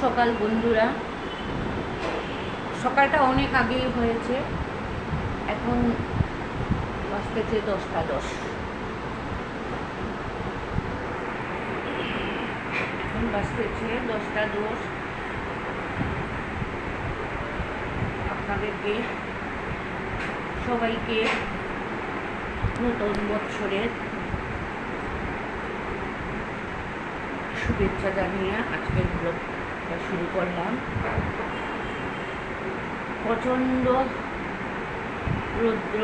সকাল বন্ধুরা। সকালটা অনেক আগেই হয়েছে, এখন বাজতেছে 10টা 10। এখন বাজতেছে 10টা 10। আপনাদেরকে সবাইকে নতুন বৎসরের শুভেচ্ছা জানিয়ে আজকের ব্লগটা শুরু করলাম। প্রচণ্ড রৌদ্র,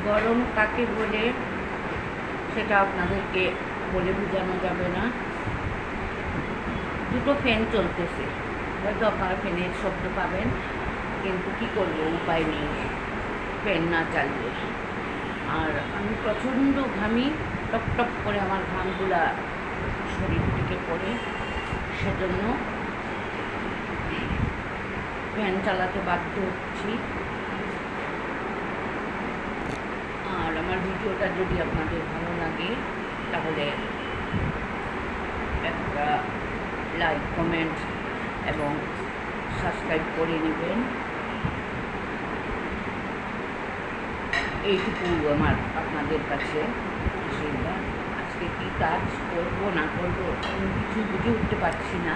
গরম কাকে বলে সেটা আপনাদেরকে বলে বোঝানো যাবে না। দুটো ফ্যান চলতেছে, হয়তো আপনারা ফ্যানের শব্দ পাবেন, কিন্তু কী করবো, উপায় নেই ফ্যান না চাললে। আর আমি প্রচণ্ড ঘামি, টপ টপ করে আমার ঘামগুলা শরীর থেকে পড়ে, সেজন্য ফ্যান চালাতে বাধ্য হচ্ছি। আর আমার ভিডিওটা যদি আপনাদের ভালো লাগে তাহলে একটা লাইক, কমেন্ট এবং সাবস্ক্রাইব করে নেবেন। এইটুকু আমার আপনাদের কাছে আশীর্বাদ। আজকে কী কাজ করব না করব আমি কিছু বুঝে উঠতে পারছি না,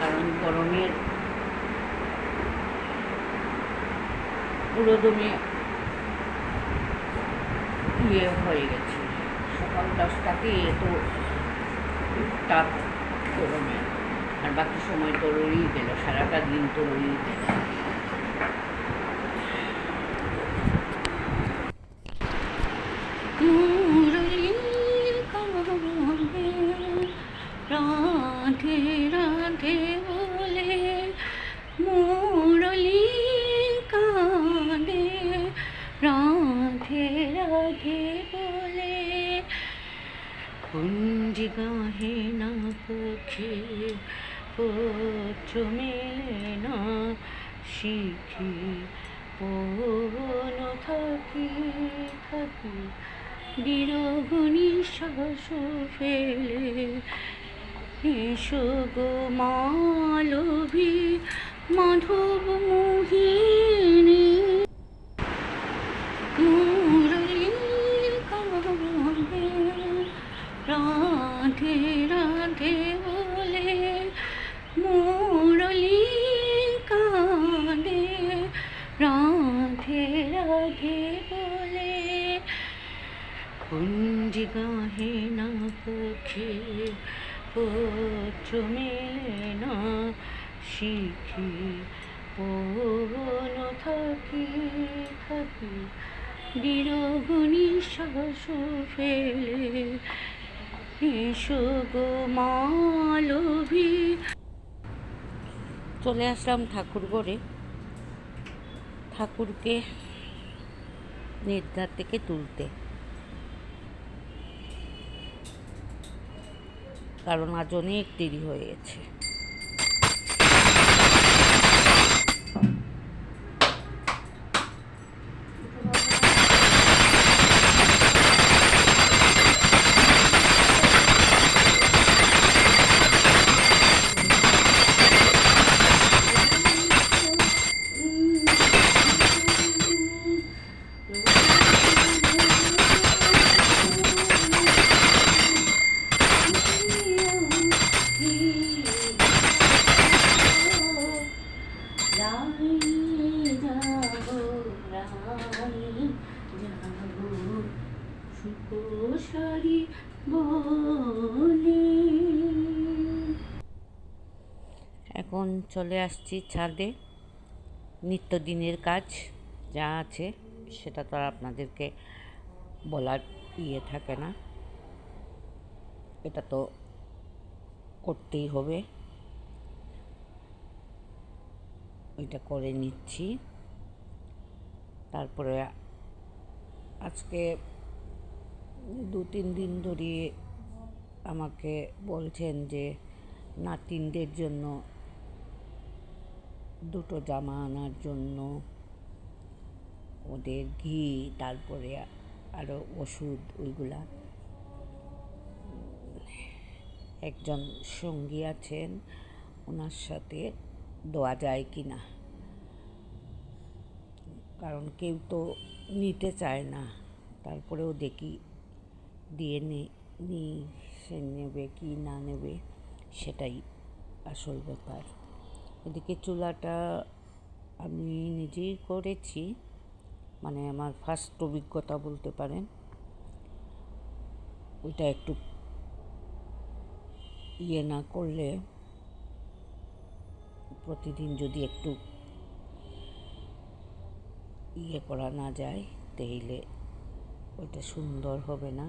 কারণ গরমের পুরোদমে হয়ে গেছে। সকাল 10টাতে এত তাপ গরমে, আর বাকি সময় তো রয়েই গেল, সারাটা দিন তো রয়েই গেল। রাধে রাধে বলে মুরলি কাঁদে, রাধে রাধে বলে কুঞ্জ গাহে না পক্ষে, পত্র মেলে না শিখি, পন থাকি থাকি বিরহ নিঃশ্বাস ফেলে। এসো গো মালভী মাধব মোহিনী, মুরলী কাঁদে, রাধে রাধে বলে মুরলী কাঁদে, রাধে রাধে বলে কুঞ্জ গাহে না পক্ষে, পত্র মেলে না শিখি, পন থাকি থাকি বিরহ নিঃশ্বাস ফেলে। এসো গো মালভী। চলে আসলাম ঠাকুরঘরে, ঠাকুরকে নিদ্রা থেকে তুলতে, কারণ আজ অনেক দেরি হয়ে গেছে। এখন চলে আসছি ছাদে। নিত্যদিনের কাজ যা আছে সেটা তো আর আপনাদেরকে বলার থাকে না, এটা তো করতেই হবে, এটা করে নিচ্ছি। তারপরে আজকে 2-3 দিন ধরে আমাকে বলছেন যে নাতিনদের জন্য দুটো জামা আনার জন্য, ওদের ঘি, তারপরে আরও ওষুধ, ওইগুলা। একজন সঙ্গী আছেন, ওনার সাথে দেওয়া যায় কি না, কারণ কেউ তো নিতে চায় না। তারপরেও দেখি দিয়ে নি সে নেবে কি না নেবে, সেটাই আসল ব্যাপার। এদিকে চুলাটা আমি নিজেই করেছি, মানে আমার ফার্স্ট অভিজ্ঞতা বলতে পারেন। ওইটা একটু না করলে, প্রতিদিন যদি একটু করা না যায় তাহলে ওইটা সুন্দর হবে না।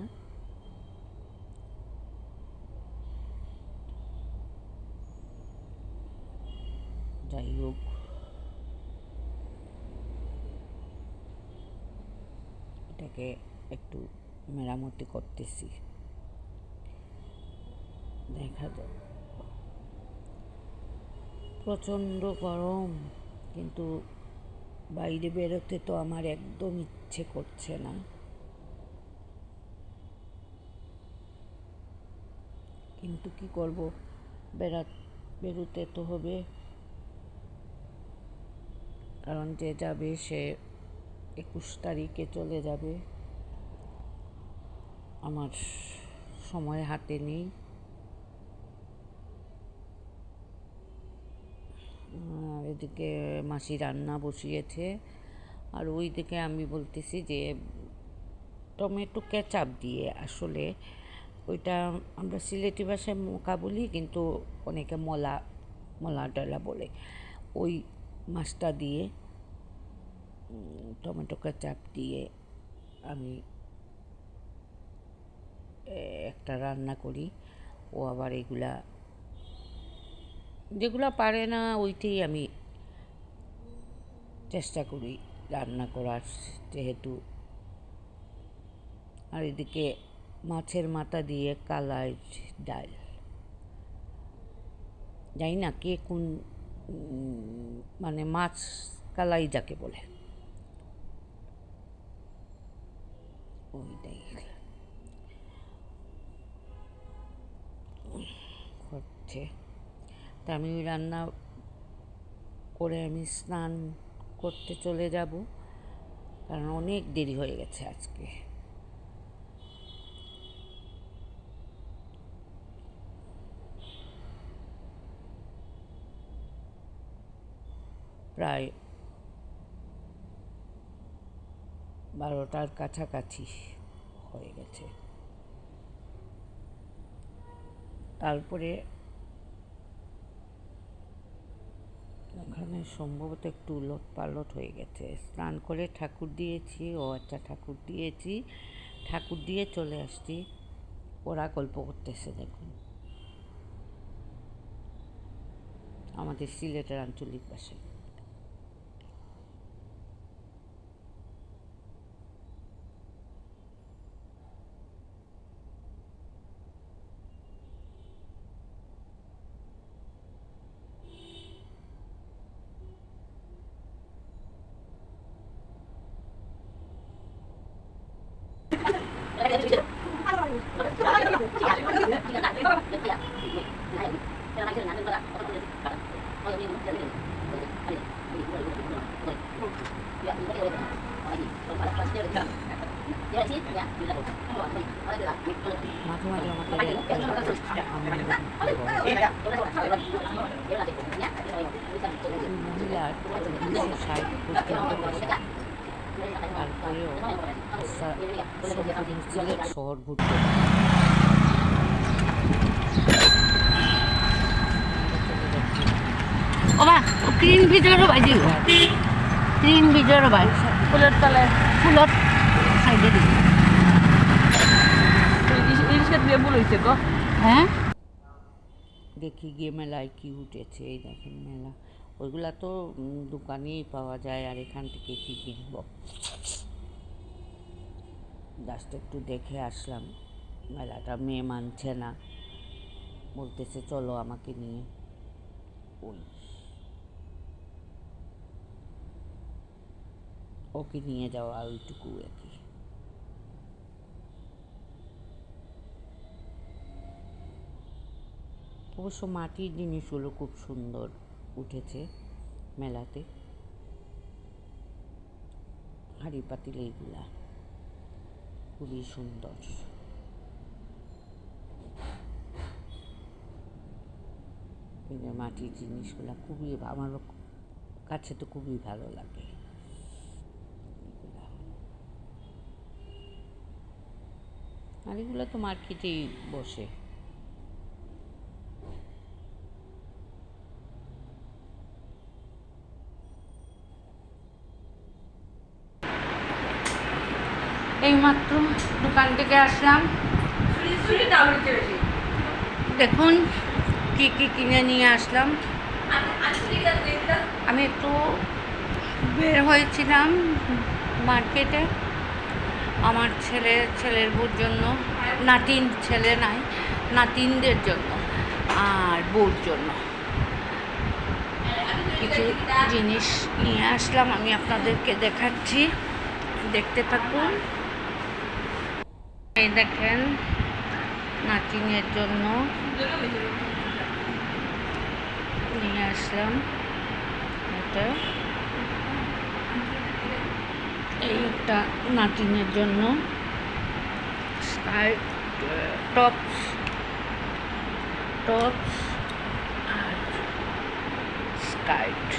যাই হোক, এটাকে একটু মেরামতি করতেছি, দেখা যাক। প্রচণ্ড গরম, কিন্তু বাইরে বেরোতে তো আমার একদম ইচ্ছে করছে না। কিন্তু কি করব, বেরোতে তো হবে, কারণ যে যাবে সে 21 তারিখে চলে যাবে। আমার সময় হাতে নেই। এদিকে মাসি রান্না বসিয়েছে, আর ওই দিকে আমি বলতেছি যে টমেটো কেচাপ দিয়ে, আসলে ওইটা আমরা সিলেটি ভাষায় মোকা বলি, কিন্তু অনেকে মলা টলা বলে। ওই মাছটা দিয়ে টমেটো কেচাপ দিয়ে আমি একটা রান্না করি। ও আবার যেগুলা পারে না ওইটাই আমি চেষ্টা করি রান্না করার, যেহেতু। আর এদিকে মাছের মাথা দিয়ে কালাই ডাল, জানি না কে কোন, মানে মাছ কালাই যাকে বলে, ওইটাই হচ্ছে। তা আমি ওই রান্না করে আমি স্নান করতে চলে যাব, কারণ অনেক দেরি হয়ে গেছে আজকে। প্রায় 12টার কাছাকাছি হয়ে গেছে। তারপরে এখানে সম্ভবত একটু উলট পালট হয়ে গেছে। স্নান করে ঠাকুর দিয়েছি, ঠাকুর দিয়েছি, ঠাকুর দিয়ে চলে আসছি। ওরা গল্প করতেছে, দেখুন, আমাদের সিলেটের আঞ্চলিক ভাষায়। মাঝে মাঝে আমাদের মহিলার 260 পর্যন্ত, তারপরেও সিলেট শহর ঘুরতে ক্রিম ভিতরেও বাজি, ক্রিম ভিতরেও বাজ, ফুলের তলায়, ফুলত সাইডে দিবি। হ্যাঁ, দেখি গিয়ে মেলায় কি উঠেছে। এই দেখেন মেলা, ওইগুলা তো দোকানেই পাওয়া যায়, আর এখান থেকে কি কিনব। জাস্ট একটু দেখে আসলাম। মেলাটা মেয়ে মানছে না, বলতেছে চলো আমাকে নিয়ে। ওকে নিয়ে যাওয়া ওইটুকু আর কি। অবশ্য মাটির জিনিসগুলো খুব সুন্দর উঠেছে মেলাতে, হাঁড়ি পাতিল এইগুলা খুবই সুন্দর। এই যে মাটির জিনিসগুলা খুবই আমার কাছে তো খুবই ভালো লাগে এগুলা। আর এগুলো তো মার্কেটেই বসে। এইমাত্র দোকান থেকে আসলাম, দেখুন কি কি কিনে নিয়ে আসলাম। আমি একটু বের হয়েছিলাম মার্কেটে আমার ছেলের বউর জন্য, ছেলে নাই, নাতিনদের জন্য আর বউর জন্য কিছু জিনিস নিয়ে আসলাম। আমি আপনাদেরকে দেখাচ্ছি, দেখতে থাকুন। এই দেখেন নাতিনের জন্য নিয়ে আসলাম এটা, এই একটা নাতিনের জন্য স্কার্ট, টপস আর স্কার্ট।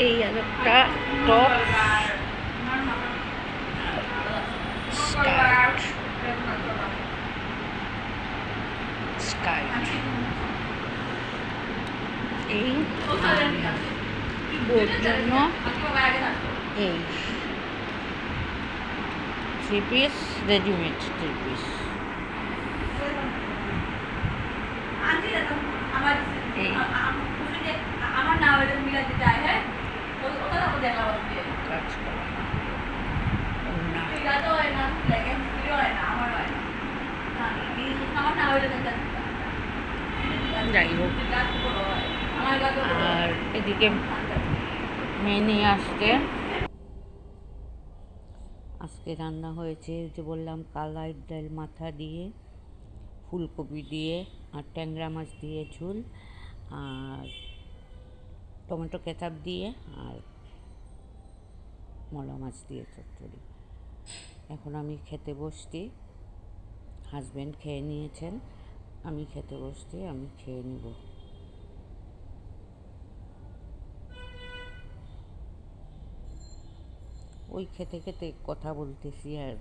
এই আর একটা টপ, স্কার্ট, এই বোর জন্য এই 3 পিস, রেডিমেড 3 পিস। যাই হোক, আর এদিকে মেনে আজকে রান্না হয়েছে যে বললাম কালাই ডাল মাথা দিয়ে, ফুলকপি দিয়ে আর ট্যাংরা মাছ দিয়ে ঝোল, আর টমেটো কেচাপ দিয়ে আর মলা মাছ দিয়ে চচ্চড়ি। এখন আমি খেতে বসছি, হাজব্যান্ড খেয়ে নিয়েছেন, আমি খেতে বসছি, আমি খেয়ে নিব। ওই খেতে খেতে কথা বলতেছি আর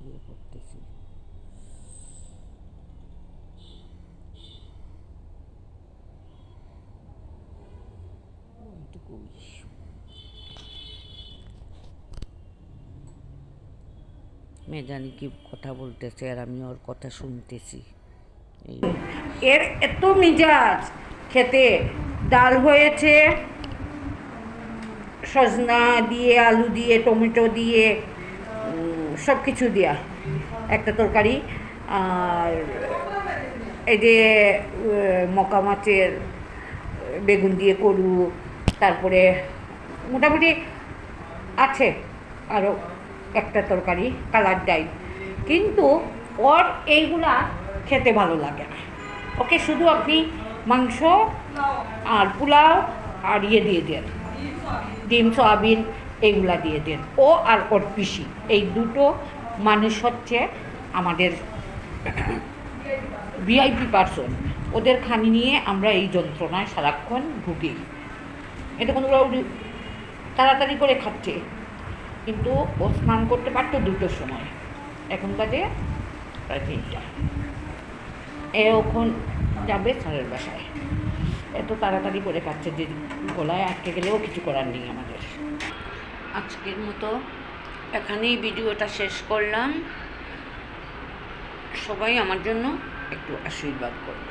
ইয়ে করতেছি। মেজানি কি কথা বলতেছে আর আমি ওর কথা শুনতেছি। এর এত মিজাজ খেতে, ডাল হয়েছে সজনা দিয়ে, আলু দিয়ে, টমেটো দিয়ে, সব কিছু দেওয়া একটা তরকারি, আর এই যে মকা মাছের বেগুন দিয়ে করু, তারপরে মোটামুটি আছে আরও একটা তরকারি, কালার ডাল। কিন্তু ওর এইগুলা খেতে ভালো লাগে না, ওকে শুধু আপনি মাংস আর পোলাও আর ইয়ে দিয়ে দেন, ডিম সয়াবিন এইগুলা দিয়ে দেন। ও আর ওর পিসি, এই দুটো মানুষ হচ্ছে আমাদের ভিআইপি পার্সন। ওদের খানি নিয়ে আমরা এই যন্ত্রণায় সারাক্ষণ ভুগি। এটা কোনো তাড়াতাড়ি করে খাচ্ছে, কিন্তু ও স্নান করতে পারতো 2টোর সময়, এখন বাজে প্রায় 3টা। এখন যাবে স্যারের বাসায়, এত তাড়াতাড়ি করে খাচ্ছে যে গলায় আটকে গেলেও কিছু করার নেই আমাদের। আজকের মতো এখানেই ভিডিওটা শেষ করলাম। সবাই আমার জন্য একটু আশীর্বাদ করুন।